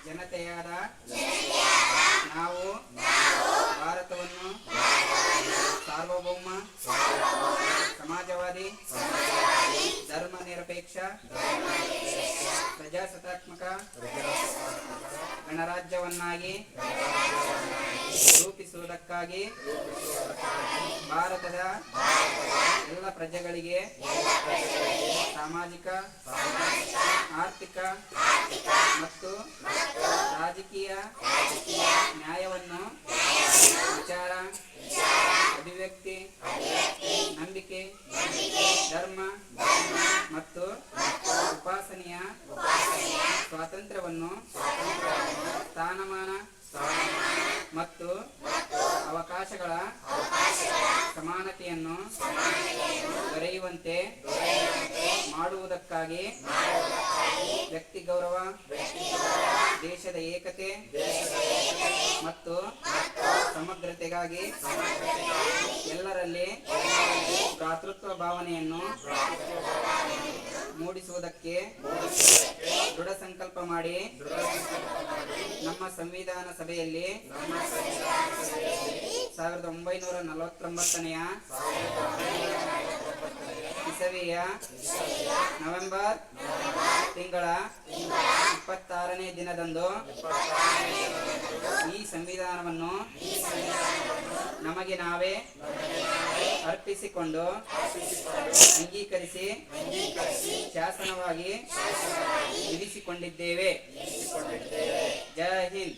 ಜನತೆಯಾದ ನಾವು ಭಾರತವನ್ನು ಸಾರ್ವಭೌಮ ಸಮಾಜವಾದಿ ಧರ್ಮನಿರಪೇಕ್ಷ ಪ್ರಜಾಸತ್ತಾತ್ಮಕ ಗಣರಾಜ್ಯವನ್ನಾಗಿ ರೂಪಿಸುವುದಕ್ಕಾಗಿ ಭಾರತದ ಎಲ್ಲ ಪ್ರಜೆಗಳಿಗೆ ಸಾಮಾಜಿಕ ಆರ್ಥಿಕ ಮತ್ತು ರಾಜಕೀಯ ನ್ಯಾಯವನ್ನು ವಿಚಾರ ಅಭಿವ್ಯಕ್ತಿ ನಂಬಿಕೆ ಧರ್ಮ ಮತ್ತು ಉಪಾಸನೆಯ ಸ್ವಾತಂತ್ರ್ಯವನ್ನು ಸ್ಥಾನಮಾನ ಮತ್ತು ಅವಕಾಶಗಳ ಸಮಾನತೆಯನ್ನು ದೊರೆಯುವಂತೆ ಮಾಡುವುದಕ್ಕಾಗಿ ವ್ಯಕ್ತಿ ಗೌರವ ದೇಶದ ಏಕತೆ ಮತ್ತು ಸಮಗ್ರತೆಗಾಗಿ ಎಲ್ಲರಲ್ಲಿ ಭ್ರಾತೃತ್ವ ಭಾವನೆಯನ್ನು ಮೂಡಿಸುವುದಕ್ಕೆ ದೃಢ ಸಂಕಲ್ಪ ಮಾಡಿ ನಮ್ಮ ಸಂವಿಧಾನ ಸಭೆಯಲ್ಲಿ 1949ನೇ ಇಸವಿಯ ನವೆಂಬರ್ ತಿಂಗಳ 26ನೇ ದಿನದಂದು ಈ ಸಂವಿಧಾನವನ್ನು ನಮಗೆ ನಾವೇ ಅರ್ಪಿಸಿಕೊಂಡು ಅಂಗೀಕರಿಸಿ ಶಾಸನವಾಗಿ ವಿಧಿಸಿಕೊಂಡಿದ್ದೇವೆ. ಜೈ ಹಿಂದ್.